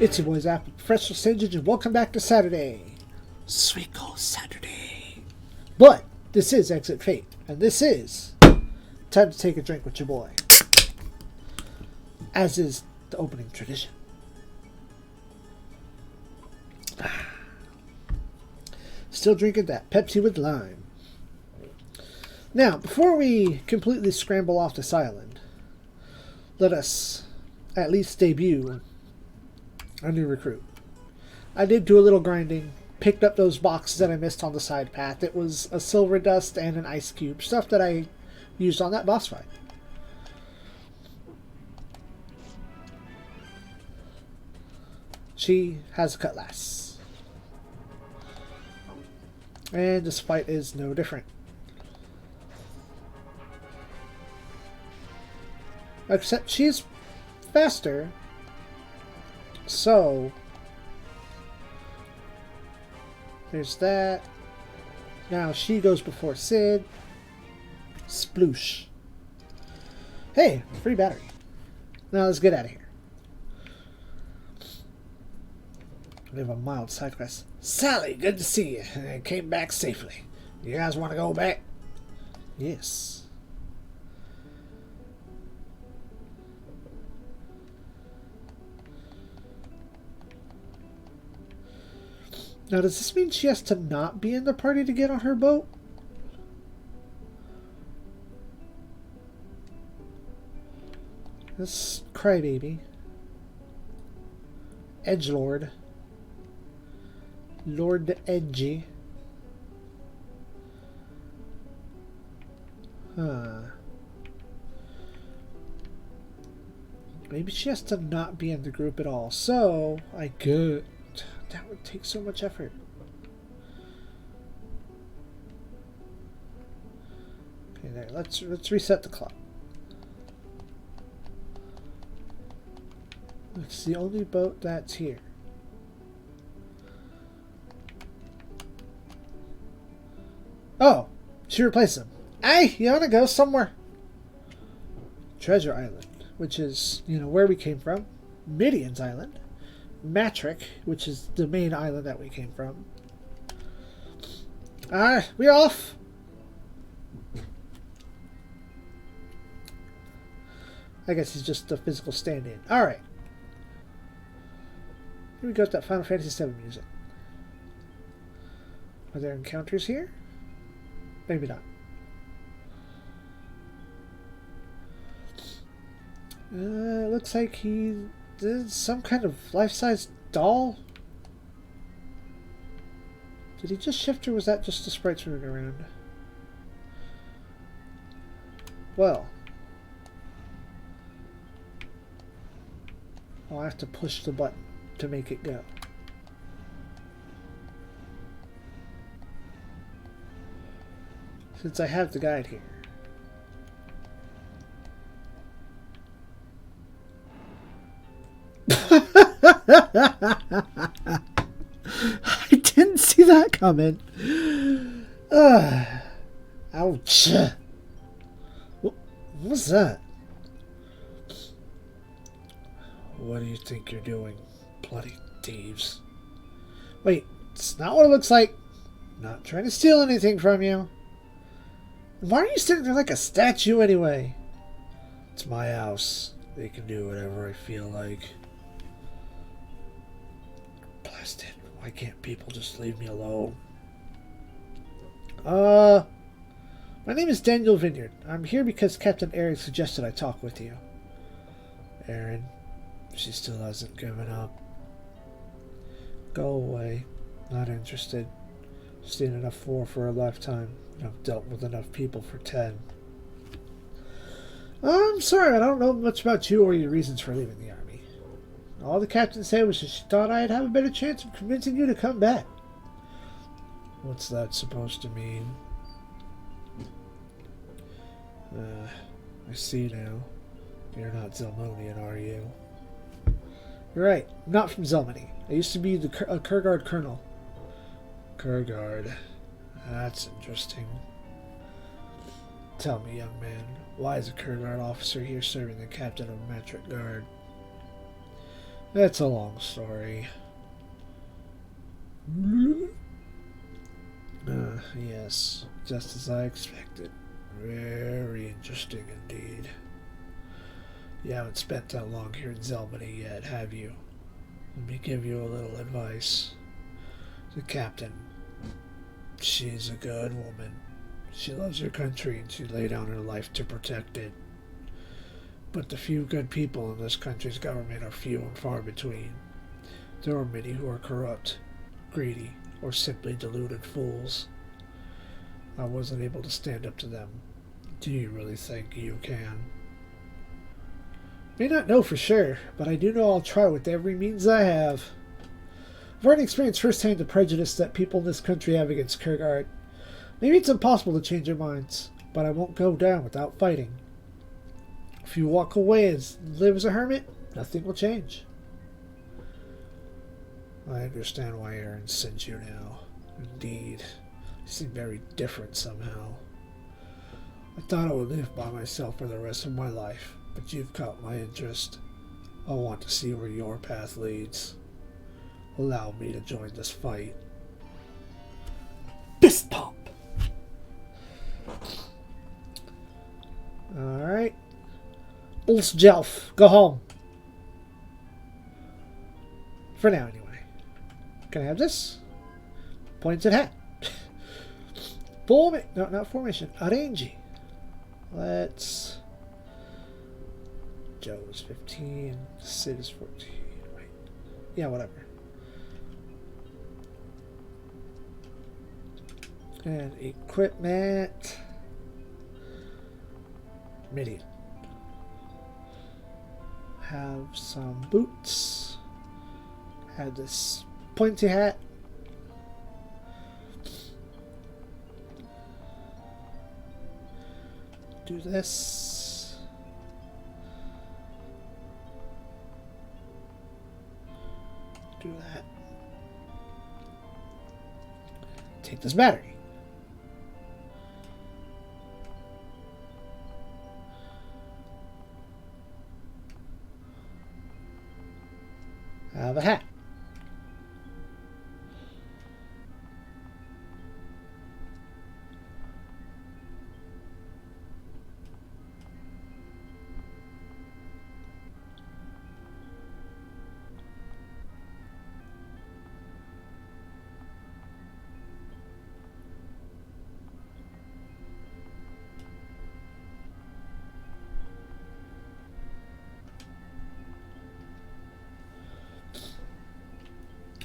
It's your boy Zappa, Professional Sage, and welcome back to Saturday. SuikoSaturday. But this is Exit Fate, and this is time to take a drink with your boy. As is the opening tradition. Still drinking that Pepsi with lime. Now, before we completely scramble off this island, let us at least debut a new recruit. I did do a little grinding, picked up those boxes that I missed on the side path. It was a silver dust and an ice cube, stuff that I used on that boss fight. She has a cutlass. And this fight is no different. Except she's faster. So there's that. Now she goes before Sid. Sploosh. Hey, free battery. Now let's get out of here. We have a mild side quest. Sally, good to see you. I came back safely. You guys want to go back? Yes. Now, does this mean she has to not be in the party to get on her boat? This crybaby. Edgelord. Lord Edgy. Maybe she has to not be in the group at all. So, I could... That would take so much effort. Okay, there. Let's reset the clock. It's the only boat that's here. Oh, she replaced him. Hey, you wanna go somewhere? Treasure Island, which is, where we came from. Midian's Island. Matric, which is the main island that we came from. Alright, we off. I guess he's just a physical stand-in. Alright. Here we go with that Final Fantasy VII music. Are there encounters here? Maybe not. Looks like he did some kind of life-size doll. Did he just shift, or was that just the sprites moving around? Well, I'll have to push the button to make it go. Since I have the guide here. I didn't see that coming. Ouch. What was that? What do you think you're doing, bloody thieves? Wait, it's not what it looks like. I'm not trying to steal anything from you. Why are you sitting there like a statue anyway? It's my house. They can do whatever I feel like. Blasted. Why can't people just leave me alone? My name is Daniel Vineyard. I'm here because Captain Aaron suggested I talk with you. Aaron, she still hasn't given up. Go away. Not interested. Seen enough war for a lifetime. I've dealt with enough people for 10. I'm sorry, I don't know much about you or your reasons for leaving the army. All the captain said was that she thought I'd have a better chance of convincing you to come back. What's that supposed to mean? I see now. You're not Zelmonian, are you? You're right. I'm not from Zelmony. I used to be a Kurgard colonel. Kurgard. That's interesting. Tell me, young man, why is a Kurgard officer here serving the captain of Matric Guard? It's a long story. Yes, just as I expected. Very interesting indeed. You haven't spent that long here in Zelmany yet, have you? Let me give you a little advice. The captain, she's a good woman. She loves her country and she laid down her life to protect it. But the few good people in this country's government are few and far between. There are many who are corrupt, greedy, or simply deluded fools. I wasn't able to stand up to them. Do you really think you can? May not know for sure, but I do know I'll try with every means I have. I've already experienced firsthand the prejudice that people in this country have against Kierkegaard. Maybe it's impossible to change their minds, but I won't go down without fighting. If you walk away and live as a hermit, nothing will change. I understand why Aaron sent you now. Indeed, you seem very different somehow. I thought I would live by myself for the rest of my life, but you've caught my interest. I want to see where your path leads. Allow me to join this fight. Fist pump! Alright. Ulsjelf, go home. For now, anyway. Can I have this? Pointed hat. Formation. No, not formation. Arrange. Let's... Joe is 15. Sid is 14. Wait. Yeah, whatever. And equipment. Midian. Have some boots. Have this pointy hat. Do this. Do that. Take this battery. Have a hat.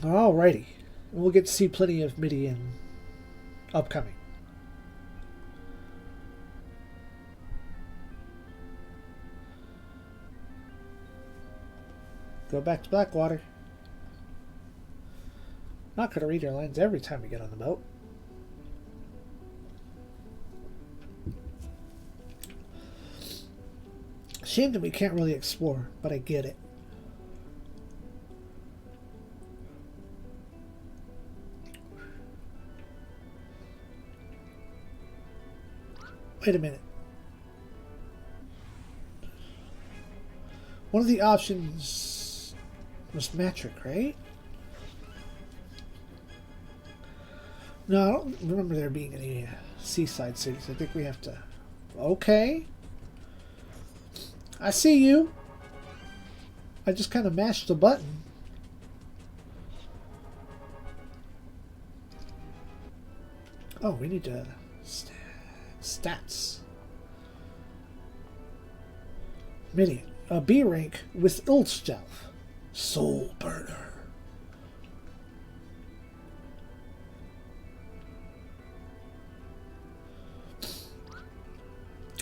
Alrighty. We'll get to see plenty of Midian upcoming. Go back to Blackwater. Not going to read your lines every time we get on the boat. Shame that we can't really explore, but I get it. Wait a minute. One of the options was metric, right? No, I don't remember there being any seaside cities. I think we have to... Okay. I see you. I just kind of mashed the button. Oh, we need to... Stats. Midian. A B rank with Ulsjelf. Soul Burner.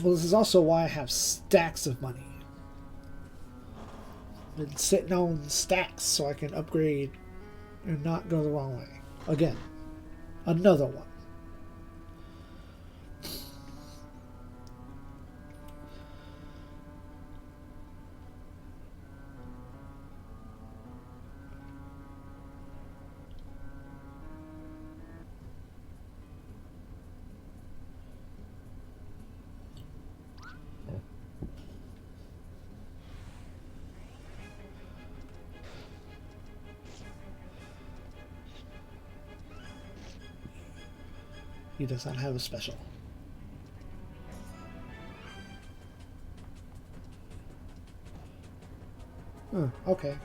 Well, this is also why I have stacks of money. Been sitting on stacks so I can upgrade and not go the wrong way. Again. Another one. He does not have a special. Huh, okay.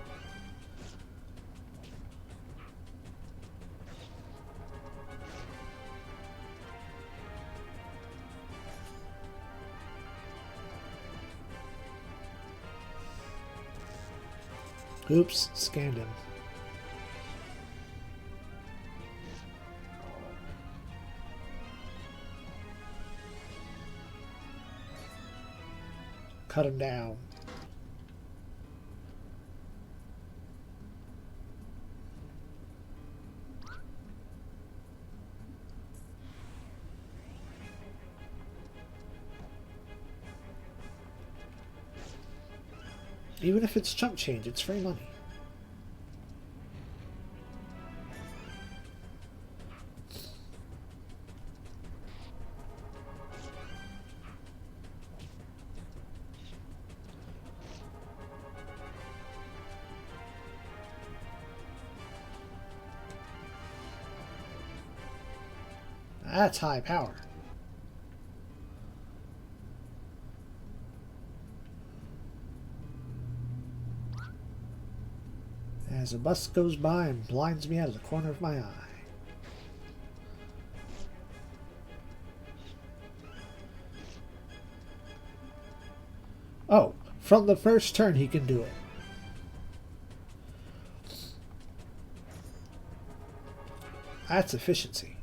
Oops, scanned him. Cut him down. Even if it's chump change, it's free money. That's high power. As a bus goes by and blinds me out of the corner of my eye. Oh, from the first turn he can do it. That's efficiency.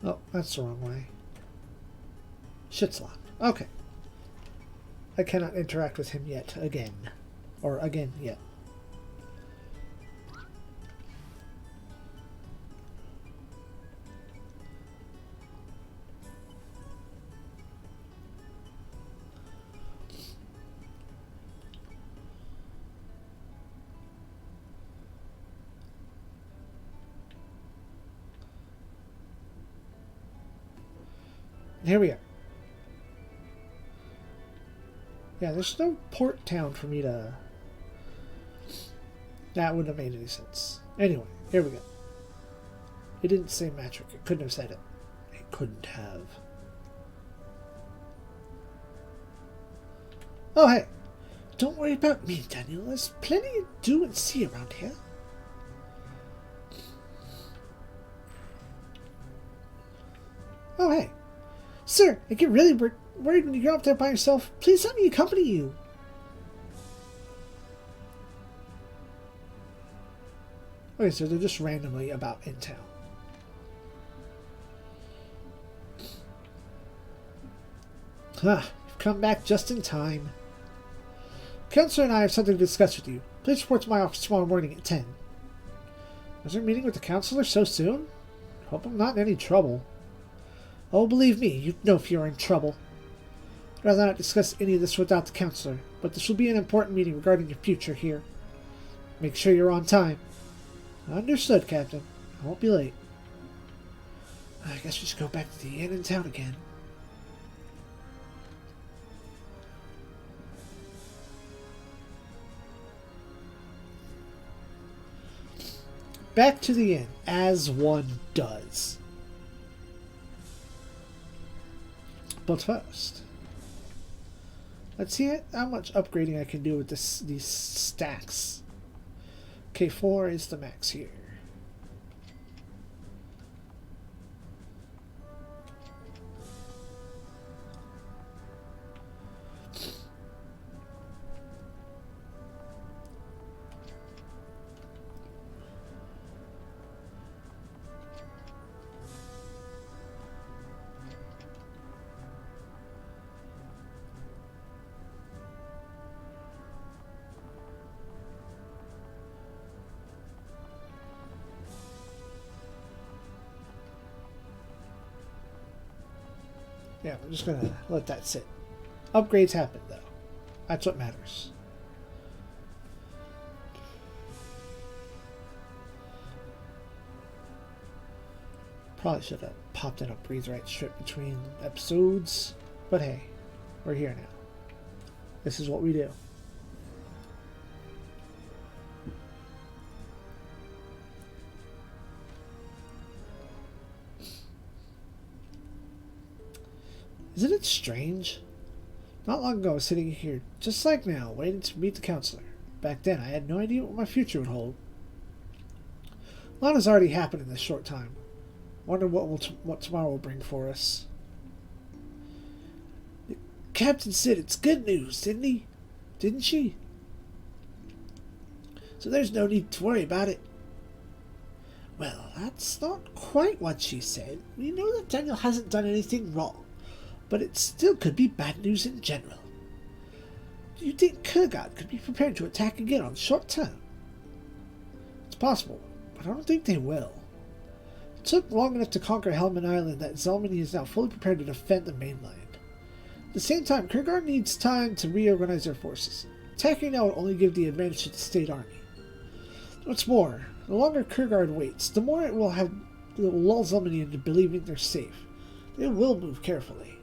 Oh, that's the wrong way. Shit's locked. Okay. I cannot interact with him yet again. Or again yet. Here we are. Yeah, there's no port town for me to... That wouldn't have made any sense. Anyway, here we go. It didn't say metric. It couldn't have said it. It couldn't have. Oh, hey. Don't worry about me, Daniel. There's plenty to do and see around here. Oh, hey. Sir, I get really worried when you go up there by yourself. Please let me accompany you. Okay, so they're just randomly about in town. You've come back just in time. Counselor and I have something to discuss with you. Please report to my office tomorrow morning at 10. Was there a meeting with the counselor so soon? Hope I'm not in any trouble. Oh, believe me, you know if you're in trouble. I'd rather not discuss any of this without the counselor, but this will be an important meeting regarding your future here. Make sure you're on time. Understood, Captain. I won't be late. I guess we should go back to the inn in town again. Back to the inn, as one does. But first, let's see how much upgrading I can do with these stacks. K4 is the max here. Yeah, I'm just gonna let that sit. Upgrades happen, though. That's what matters. Probably should have popped in a breathe right strip between episodes. But hey, we're here now. This is what we do. Isn't it strange? Not long ago I was sitting here, just like now, waiting to meet the counselor. Back then I had no idea what my future would hold. A lot has already happened in this short time. Wonder what tomorrow will bring for us. The captain said it's good news, didn't he? Didn't she? So there's no need to worry about it. Well, that's not quite what she said. We know that Daniel hasn't done anything wrong, but it still could be bad news in general. Do you think Kurgat could be prepared to attack again on short term? It's possible, but I don't think they will. It took long enough to conquer Helman Island that Zelmany is now fully prepared to defend the mainland. At the same time, Kurgat needs time to reorganize their forces. Attacking now will only give the advantage to the state army. What's more, the longer Kurgat waits, the more it will lull Zelmany into believing they're safe. They will move carefully.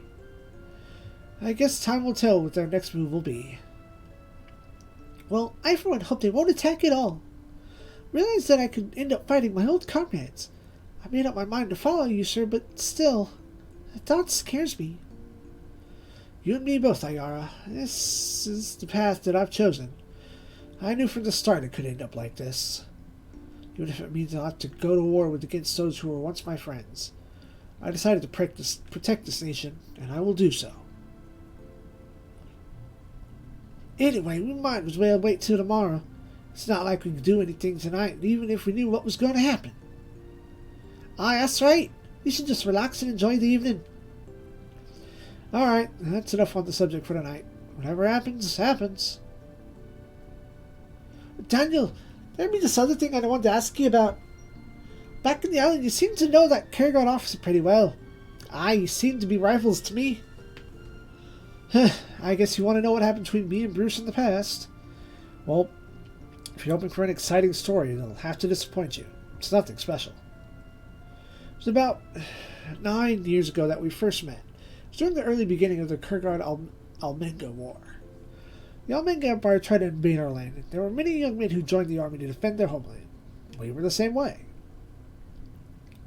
I guess time will tell what their next move will be. Well, I for one hope they won't attack at all. Realize that I could end up fighting my old comrades. I made up my mind to follow you, sir, but still, the thought scares me. You and me both, Ayara. This is the path that I've chosen. I knew from the start it could end up like this. Even if it means I'll have to go to war against those who were once my friends. I decided to protect this nation, and I will do so. Anyway, we might as well wait till tomorrow. It's not like we could do anything tonight, even if we knew what was going to happen. Aye, that's right. We should just relax and enjoy the evening. Alright, that's enough on the subject for tonight. Whatever happens, happens. Daniel, there'd be this other thing I wanted to ask you about. Back in the island, you seem to know that Kurgat officer pretty well. Aye, you seem to be rivals to me. I guess you want to know what happened between me and Bruce in the past. Well, if you're hoping for an exciting story, it'll have to disappoint you. It's nothing special. It was about 9 years ago that we first met. It was during the early beginning of the Kurgat-Almenga War. The Almenga Empire tried to invade our land, and there were many young men who joined the army to defend their homeland. We were the same way.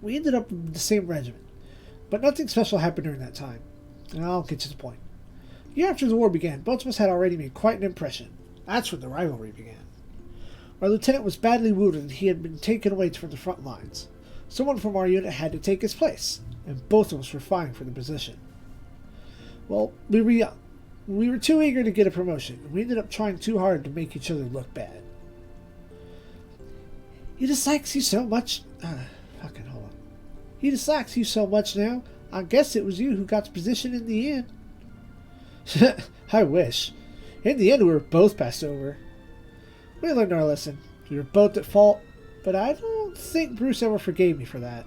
We ended up in the same regiment, but nothing special happened during that time. And I'll get to the point. The year after the war began, both of us had already made quite an impression. That's when the rivalry began. Our lieutenant was badly wounded and he had been taken away from the front lines. Someone from our unit had to take his place, and both of us were vying for the position. Well, we were young. We were too eager to get a promotion, and we ended up trying too hard to make each other look bad. He dislikes you so much... hold on. He dislikes you so much now, I guess it was you who got the position in the end. I wish. In the end, we were both passed over. We learned our lesson. We were both at fault, but I don't think Bruce ever forgave me for that.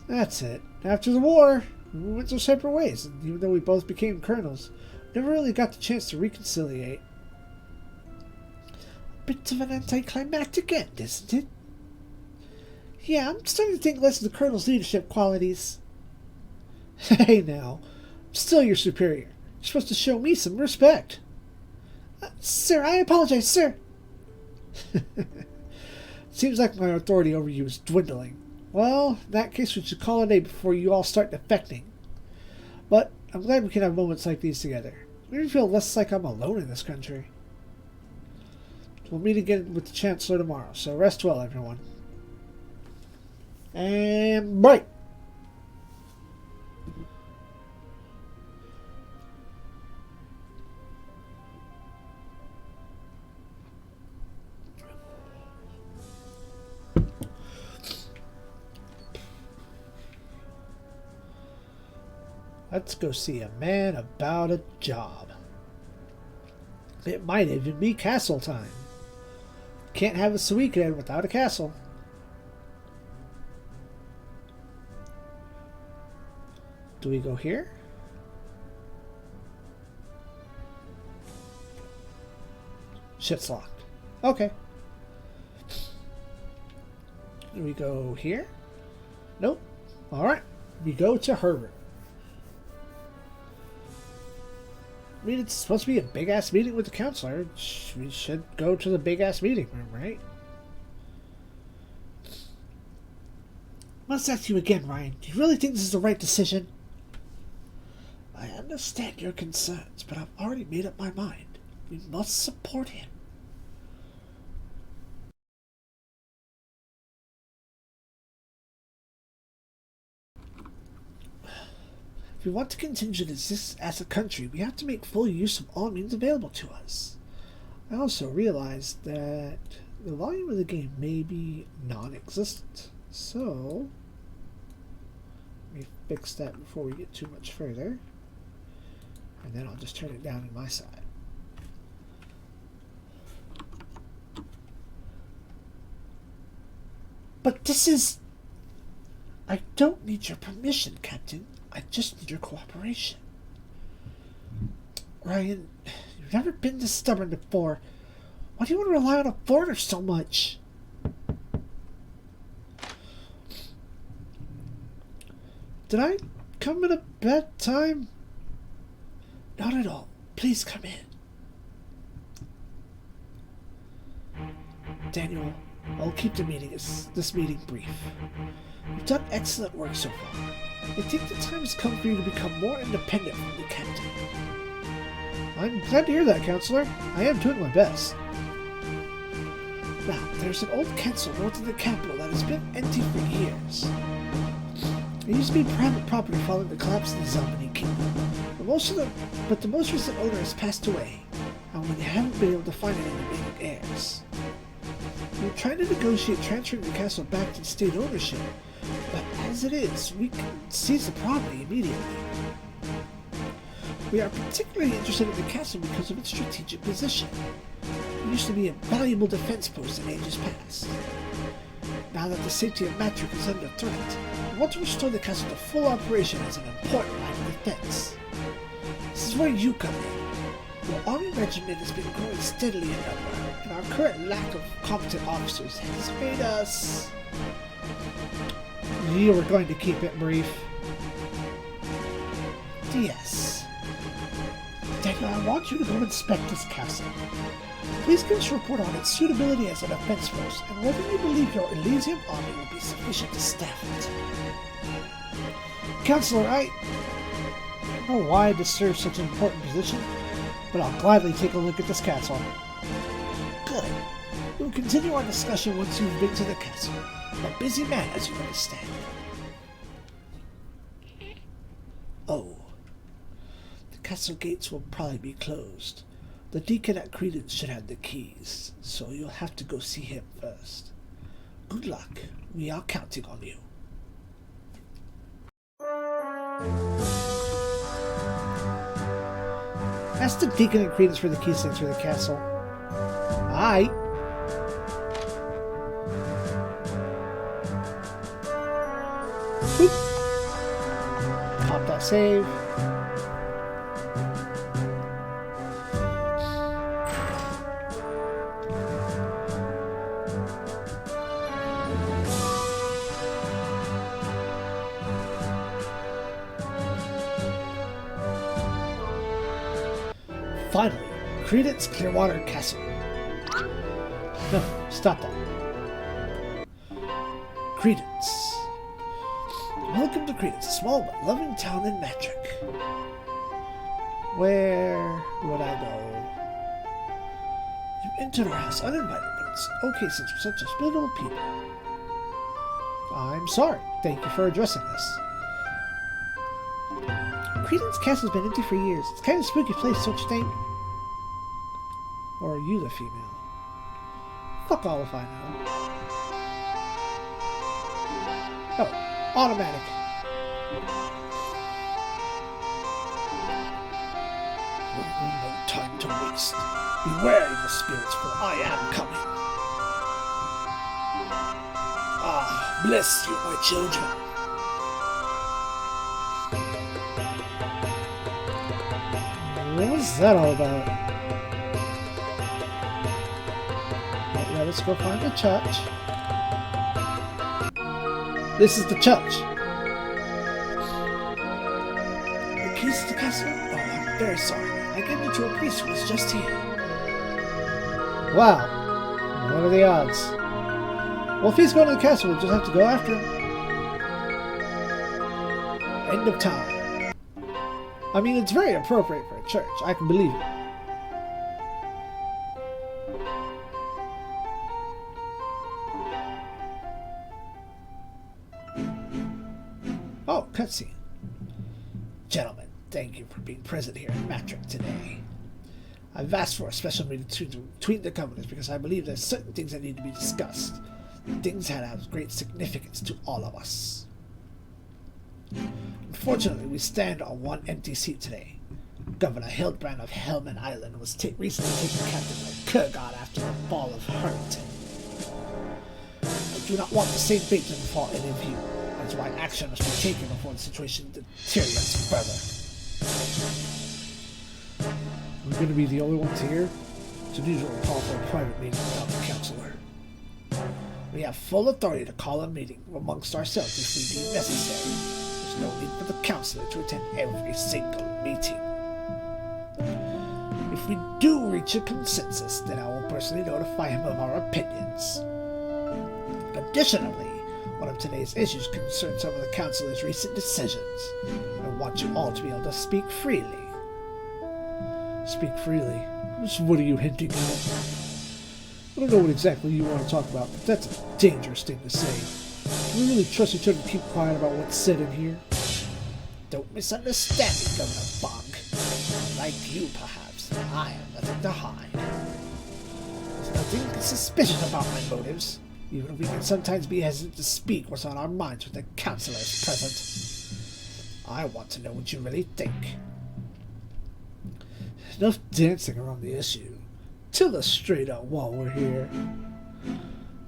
That's it. After the war, we went our separate ways, and even though we both became colonels, never really got the chance to reconciliate. A bit of an anticlimactic end, isn't it? Yeah, I'm starting to think less of the colonel's leadership qualities. Hey now, I'm still your superior. You're supposed to show me some respect. Sir, I apologize, sir. Seems like my authority over you is dwindling. Well, in that case, we should call it a day before you all start defecting. But I'm glad we can have moments like these together. It makes me feel less like I'm alone in this country. We'll meet again with the Chancellor tomorrow, so rest well, everyone. And break! Let's go see a man about a job. It might even be castle time. Can't have a Suikoden without a castle. Do we go here? Shit's locked. Okay. Do we go here? Nope. Alright. We go to her room. I mean, it's supposed to be a big-ass meeting with the counselor. We should go to the big-ass meeting room, right? Must ask you again, Ryan. Do you really think this is the right decision? I understand your concerns, but I've already made up my mind. We must support him. If we want to continue to exist as a country, we have to make full use of all means available to us. I also realized that the volume of the game may be non-existent, so let me fix that before we get too much further, and then I'll just turn it down on my side. But this is... I don't need your permission, Captain. I just need your cooperation. Ryan, you've never been this stubborn before. Why do you want to rely on a foreigner so much? Did I come at a bad time? Not at all. Please come in. Daniel, I'll keep this meeting brief. You've done excellent work so far. I think the time has come for you to become more independent from the captain. I'm glad to hear that, Counselor. I am doing my best. Now, there's an old castle north of the capital that has been empty for years. It used to be private property following the collapse of the Zombie Kingdom. But the most recent owner has passed away, and they haven't been able to find any remaining heirs. We're trying to negotiate transferring the castle back to state ownership, but as it is, we can seize the property immediately. We are particularly interested in the castle because of its strategic position. It used to be a valuable defense post in ages past. Now that the safety of Matrick is under threat, we want to restore the castle to full operation as an important line of defense. This is where you come in. Your army regiment has been growing steadily in number, and our current lack of competent officers has made us... You were going to keep it brief. Yes. Daniel, I want you to go inspect this castle. Please give us a report on its suitability as a defense post, and whether you believe your Elysium army will be sufficient to staff it. Counselor, I don't know why I serve such an important position, but I'll gladly take a look at this castle. Good. We'll continue our discussion once you've been to the castle. I'm a busy man, as you understand. Oh. The castle gates will probably be closed. The deacon at Credence should have the keys, so you'll have to go see him first. Good luck. We are counting on you. Ask the deacon at Credence for the keys to enter the castle. Aye. Boop. Pop that save. Finally, Credence Clearwater Castle. No, stop that. Credence. Welcome to Credence, a small but loving town in Matrick. Where would I go? You entered our house uninvited, but it's okay since we're such hospitable people. I'm sorry. Thank you for addressing this. Credence Castle's been empty for years. It's kind of a spooky place, don't you think? Or are you the female? Fuck all if I know. Oh, automatic. No time to waste. Beware, evil spirits, for I am coming. Ah, bless you, my children. What was that all about? let's go find the church. This is the church. The keys to the castle? Oh, I'm very sorry. I gave it to a priest who was just here. Wow. What are the odds? Well, if he's going to the castle, we'll just have to go after him. End of time. I mean, it's very appropriate for a church. I can believe it. Oh, cutscene. Gentlemen, thank you for being present here in Matric today. I've asked for a special meeting between the governors because I believe there's certain things that need to be discussed. Things that have great significance to all of us. Unfortunately, we stand on one empty seat today. Governor Hildbrand of Helman Island was recently taken captive by Kurgod after the fall of Harrington. I do not want the same fate to befall any of you. That's why action must be taken before the situation deteriorates further. We're going to be the only ones here? It's unusual to call for a private meeting without the counselor. We have full authority to call a meeting amongst ourselves if we deem necessary. There's no need for the counselor to attend every single meeting. If we do reach a consensus, then I will personally notify him of our opinions. Additionally, one of today's issues concerns some of the counselor's recent decisions. I want you all to be able to speak freely. Speak freely? What are you hinting at? I don't know what exactly you want to talk about, but that's a dangerous thing to say. Do we really trust each other to keep quiet about what's said in here? Don't misunderstand me, Governor Bonk. Like you, perhaps, I have nothing to hide. There's nothing suspicious about my motives. Even if we can sometimes be hesitant to speak what's on our minds when the counselor is present. I want to know what you really think. Enough dancing around the issue. Tell us straight out while we're here.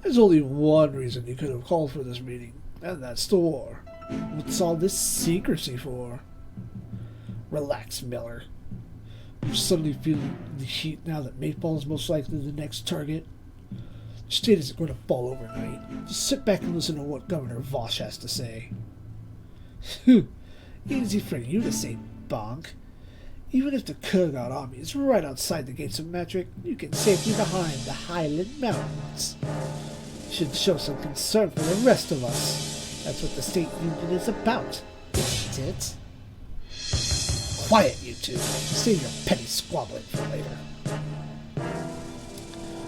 There's only one reason you could have called for this meeting, and that's the war. What's all this secrecy for? Relax, Miller. You're suddenly feeling the heat now that Mayfall is most likely the next target. The state isn't going to fall overnight. Just sit back and listen to what Governor Vosh has to say. Easy for you to say, Bonk. Even if the Kurgod army is right outside the gates of Matric, you can safely behind the Highland Mountains. You should show some concern for the rest of us. That's what the State Union is about, isn't it? Quiet, you two. Save your petty squabbling for later.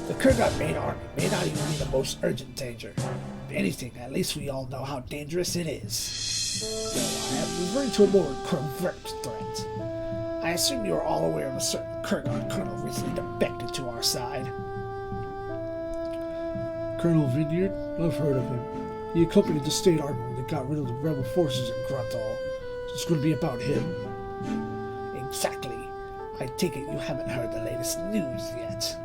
The Kurgod main army may not even be the most urgent danger. If anything, at least we all know how dangerous it is. Though I am referring to a more covert threat. I assume you are all aware of a certain Kurgod colonel recently defected to our side. Colonel Vineyard? I've heard of him. He accompanied the state army when they got rid of the rebel forces in Grunthal. It's going to be about him? Exactly. I take it you haven't heard the latest news yet.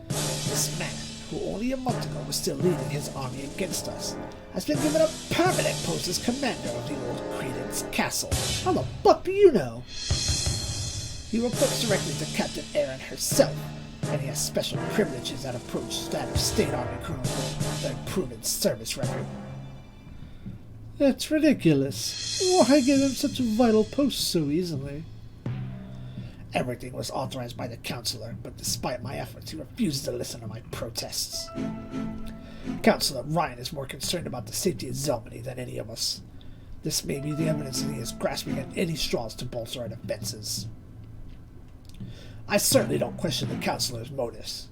This man, who only a month ago was still leading his army against us, has been given a permanent post as commander of the old Credence Castle. How the fuck do you know? He reports directly to Captain Aaron herself, and he has special privileges that approach that of State Army colonels with their proven service record. That's ridiculous. Why give him such a vital post so easily? Everything was authorized by the counselor, but despite my efforts, he refuses to listen to my protests. Counselor Ryan is more concerned about the safety of Zelmany than any of us. This may be the evidence that he is grasping at any straws to bolster our defenses. I certainly don't question the counselor's motives.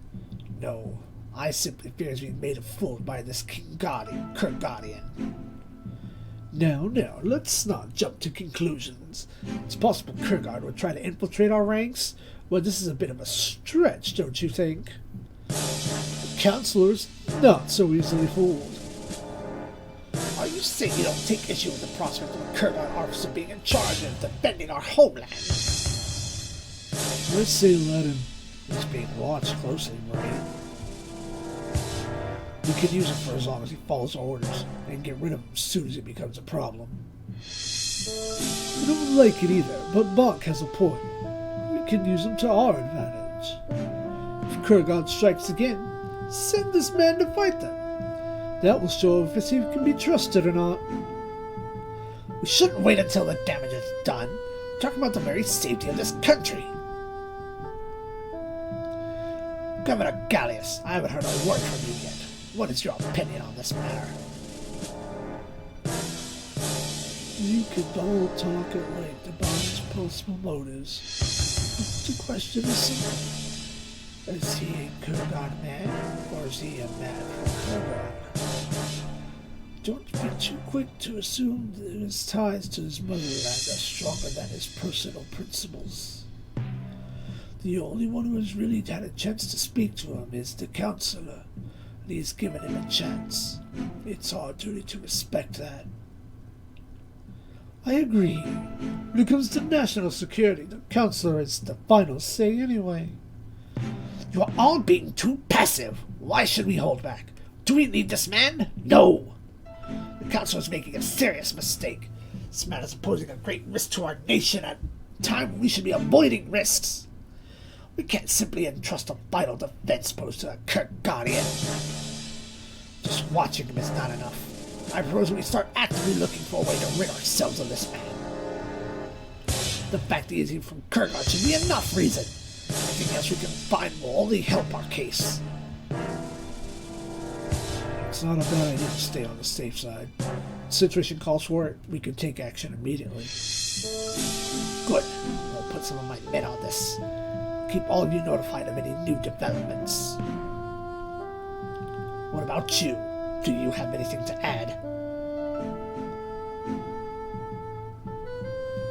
No, I simply fear he's being made a fool by this Kurgodian. No, let's not jump to conclusions. It's possible Kurgod would try to infiltrate our ranks, but this is a bit of a stretch, don't you think? The counselor's not so easily fooled. Are you saying you don't take issue with the prospect of a Kurgod officer being in charge of defending our homeland? Let's say let him. He's being watched closely, right? We can use him for as long as he follows our orders, and get rid of him as soon as it becomes a problem. I don't like it either, but Bonk has a point. We can use him to our advantage. If Kurgod strikes again, Send this man to fight them. That will show if he can be trusted or not. We shouldn't wait until the damage is done. We're talking about the very safety of this country. Governor Gallius, I haven't heard a word from you yet. What is your opinion on this matter? You could all talk at length about his possible motives. But the question is simple. Is he a Kurgan man, or is he a man from Kurgan? Don't be too quick to assume that his ties to his motherland are stronger than his personal principles. The only one who has really had a chance to speak to him is the counselor, and he's given him a chance. It's our duty to respect that. I agree. When it comes to national security, the counselor is the final say anyway. You are all being too passive. Why should we hold back? Do we need this man? No. The council is making a serious mistake. This man is posing a great risk to our nation at a time when we should be avoiding risks. We can't simply entrust a vital defense post to a Kurganian. Just watching him is not enough. I propose we start actively looking for a way to rid ourselves of this man. The fact that he is even from Kurgan should be enough reason. Anything else we can find will only help our case. It's not a bad idea to stay on the safe side. If the situation calls for it, we can take action immediately. Good. I'll put some of my men on this. Keep all of you notified of any new developments. What about you? Do you have anything to add?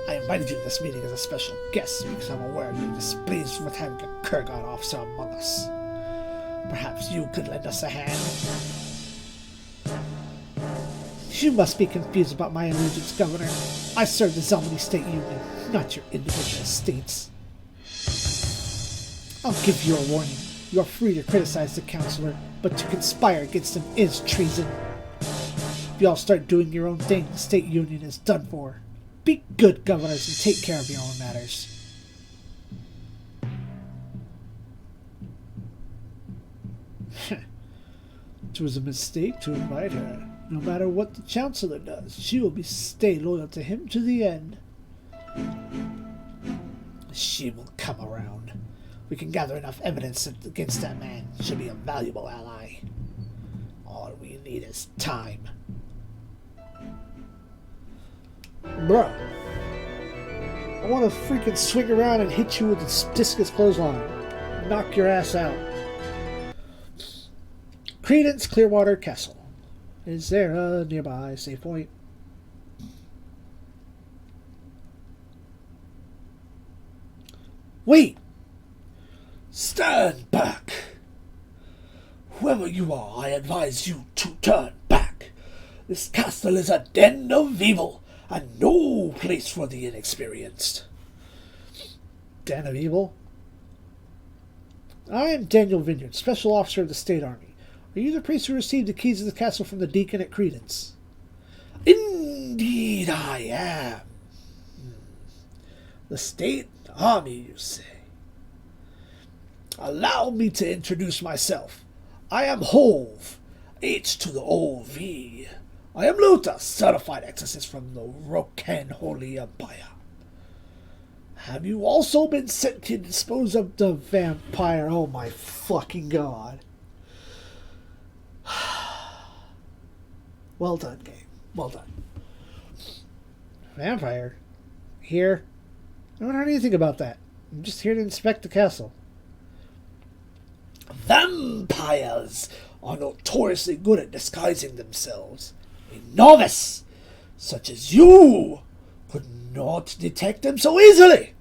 I invited you to this meeting as a special guest because I'm aware you're displeased with having a Kurgan officer among us. Perhaps you could lend us a hand? You must be confused about my allegiance, Governor. I serve the Zelmany State Union, not your individual states. I'll give you a warning. You are free to criticize the counselor, but to conspire against him is treason. If you all start doing your own thing, the State Union is done for. Be good governors and take care of your own matters. It was a mistake to invite her. No matter what the Chancellor does, she will stay loyal to him to the end. She will come around. We can gather enough evidence against that man. She'll be a valuable ally. All we need is time. Bruh. I want to freaking swing around and hit you with this discus clothesline. Knock your ass out. Credence Clearwater Castle. Is there a nearby save point? Wait! Stand back! Whoever you are, I advise you to turn back. This castle is a den of evil, and no place for the inexperienced. Den of evil? I am Daniel Vineyard, Special Officer of the State Army. Are you the priest who received the keys of the castle from the deacon at Credence? Indeed I am. The State Army, you say? Allow me to introduce myself. I am Hove, H to the O-V. I am Luther, certified exorcist from the Rokan Holy Empire. Have you also been sent to dispose of the vampire? Oh my fucking god. Well done, game. Well done. Vampire? Here? I don't know anything about that. I'm just here to inspect the castle. Vampires are notoriously good at disguising themselves. A novice, such as you, could not detect them so easily.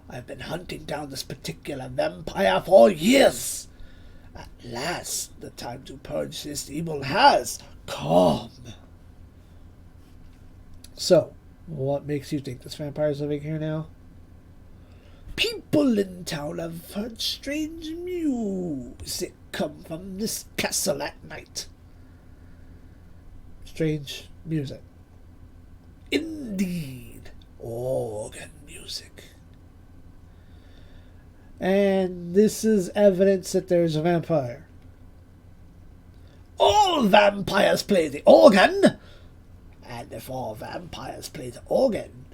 I've been hunting down this particular vampire for years. At last, the time to purge this evil has come. So, what makes you think this vampire is living here now? People in town have heard strange music come from this castle at night. Strange music. Indeed, organ music. And this is evidence that there's a vampire. All vampires play the organ. And if all vampires play the organ,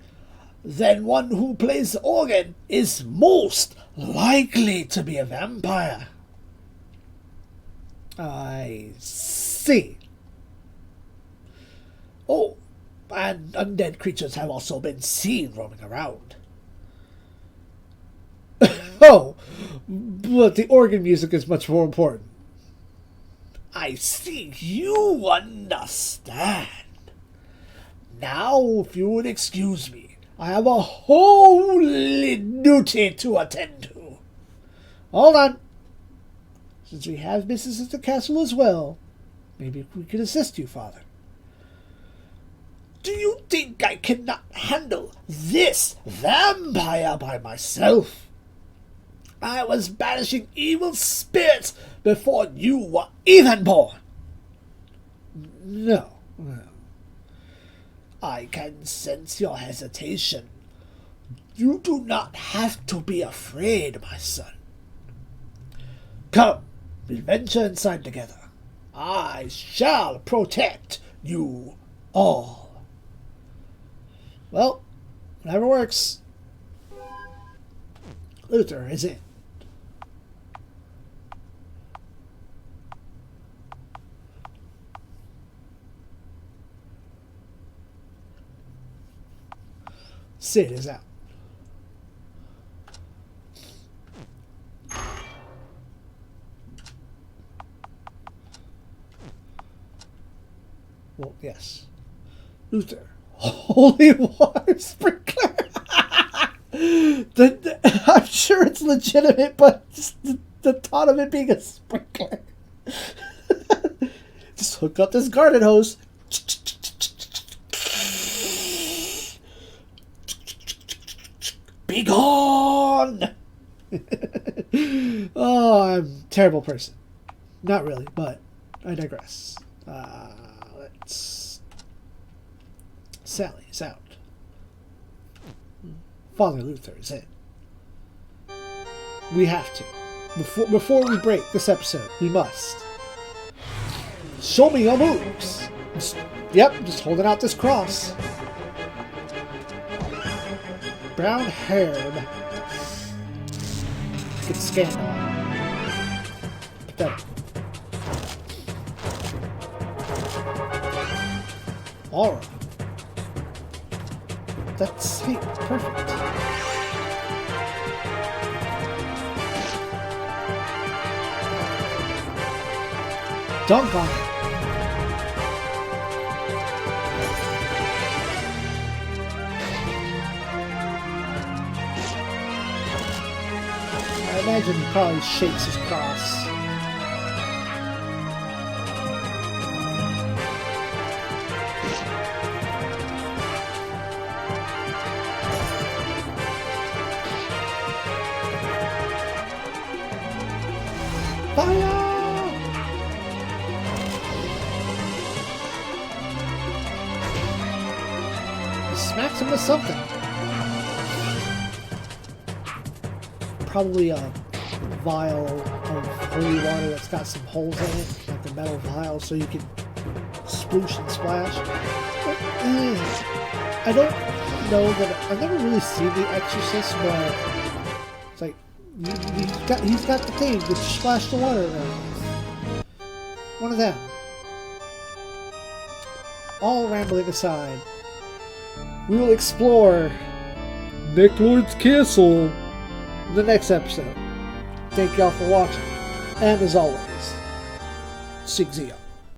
then one who plays the organ is most likely to be a vampire. I see. Oh, and undead creatures have also been seen roaming around. Oh, but the organ music is much more important. I see you understand. Now, if you would excuse me, I have a holy duty to attend to. Hold on. Since we have business at the castle as well, maybe we could assist you, Father. Do you think I cannot handle this vampire by myself? I was banishing evil spirits before you were even born. No. I can sense your hesitation. You do not have to be afraid, my son. Come, we'll venture inside together. I shall protect you all. Well, whatever works. Luther is in. Sid is out. Well, yes. Luther. Holy water sprinkler. I'm sure it's legitimate, but just the thought of it being a sprinkler. Just hook up this garden hose. Be gone! Oh, I'm a terrible person. Not really, but I digress. Let's... Sally is out. Father Luther is in. We have to. Before we break this episode, we must. Show me your moves! Just holding out this cross. Brown-haired. Get scanned on. Pathetic. Aura. That's sweet. Perfect. Dunk on it. I imagine he probably shakes his cross. Fire! He smacks him with something. Probably a vial of holy water that's got some holes in it, like a metal vial, so you can sploosh and splash. But, I don't know that I've never really seen The Exorcist, but it's like he's got the thing to splash the water around. One of them. All rambling aside, we will explore Nick Lloyd's castle in the next episode. Thank y'all for watching, and as always, SIEG ZEON.